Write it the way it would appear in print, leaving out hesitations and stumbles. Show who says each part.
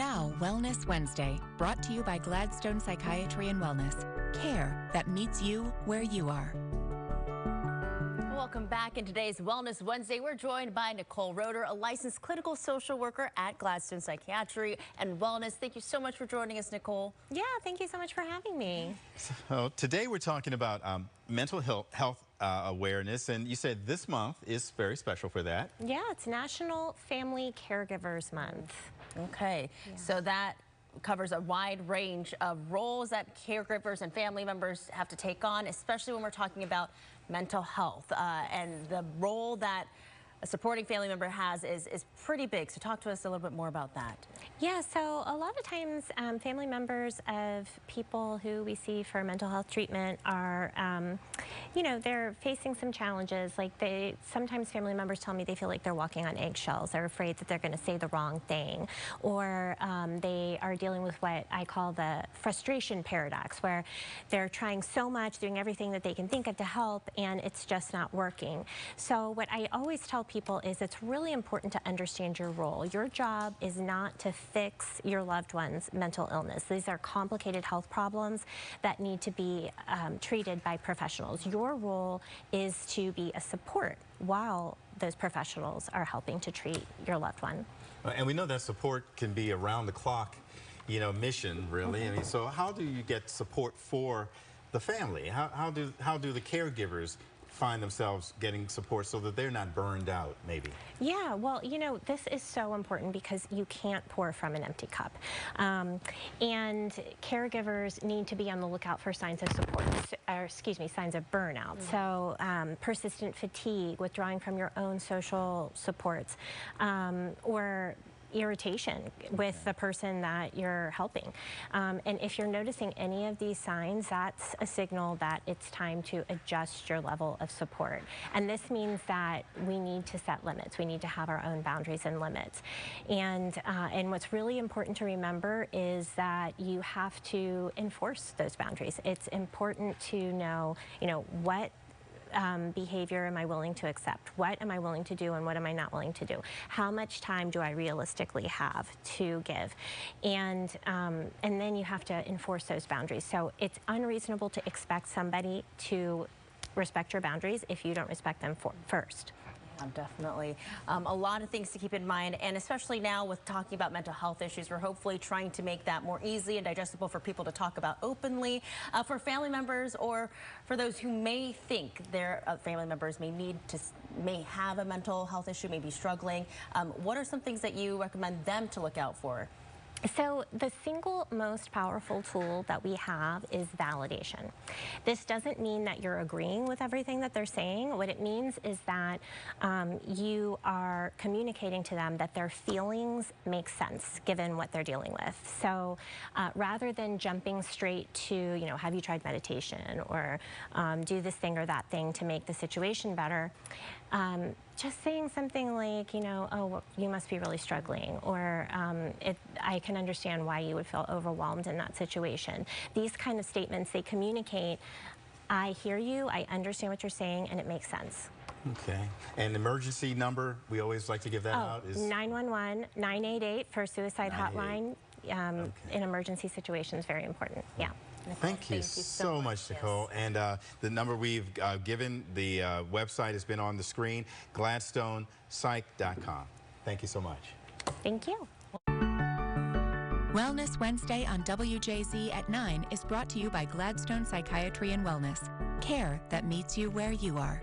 Speaker 1: now, Wellness Wednesday, brought to you by Gladstone Psychiatry and Wellness. Care that meets you where you are.
Speaker 2: Welcome back. In today's Wellness Wednesday, we're joined by Nicole Roeder, a licensed clinical social worker at Gladstone Psychiatry and Wellness. Thank you so much for joining us, Nicole.
Speaker 3: Yeah, thank you so much for having me.
Speaker 4: So today we're talking about mental health awareness, and you said this month is very special for that.
Speaker 3: Yeah, it's National Family Caregivers Month.
Speaker 2: Okay, so that covers a wide range of roles that caregivers and family members have to take on, especially when we're talking about mental health, and the role that a supporting family member has is pretty big. So talk to us a little bit more about that.
Speaker 3: Yeah, so a lot of times family members of people who we see for mental health treatment are, you know, they're facing some challenges. Like sometimes family members tell me they feel like they're walking on eggshells. They're afraid that they're going to say the wrong thing. Or they are dealing with what I call the frustration paradox, where they're trying so much, doing everything that they can think of to help, and it's just not working. So what I always tell people is it's really important to understand your role. Your job is not to fix your loved one's mental illness. These are complicated health problems that need to be treated by professionals. Your role is to be a support while those professionals are helping to treat your loved one.
Speaker 4: And we know that support can be around the clock, you know, mission really. I mean, so how do you get support for the family? How do the caregivers find themselves getting support so that they're not burned out, maybe?
Speaker 3: Yeah, well, you know, this is so important because you can't pour from an empty cup. And caregivers need to be on the lookout for signs of support, or excuse me, signs of burnout. So persistent fatigue, withdrawing from your own social supports, or irritation with the person that you're helping. And if you're noticing any of these signs, that's a signal that it's time to adjust your level of support. And this means that we need to set limits. We need to have our own boundaries and limits. And what's really important to remember is that you have to enforce those boundaries. It's important to know, you know, what behavior am I willing to accept? What am I willing to do and what am I not willing to do? How much time do I realistically have to give? And then you have to enforce those boundaries. So it's unreasonable to expect somebody to respect your boundaries if you don't respect them first.
Speaker 2: Definitely. A lot of things to keep in mind, and especially now with talking about mental health issues, we're hopefully trying to make that more easy and digestible for people to talk about openly, for family members or for those who may think their family members may have a mental health issue, may be struggling. What are some things that you recommend them to look out for?
Speaker 3: So the single most powerful tool that we have is validation. This doesn't mean that you're agreeing with everything that they're saying. What it means is that you are communicating to them that their feelings make sense given what they're dealing with. So rather than jumping straight to, you know, have you tried meditation or do this thing or that thing to make the situation better, just saying something like, you know, oh, well, you must be really struggling, or I can understand why you would feel overwhelmed in that situation. These kind of statements, they communicate, I hear you, I understand what you're saying, and it makes sense.
Speaker 4: Okay. And emergency number, we always like to give that out, is
Speaker 3: 911-988 for suicide hotline. In emergency situations, very important. Yeah.
Speaker 4: Nicole, thank you so much, Nicole. And the number we've given, the website has been on the screen, GladstonePsych.com. Thank you so much.
Speaker 3: Thank you.
Speaker 1: Wellness Wednesday on WJZ at 9 is brought to you by Gladstone Psychiatry and Wellness. Care that meets you where you are.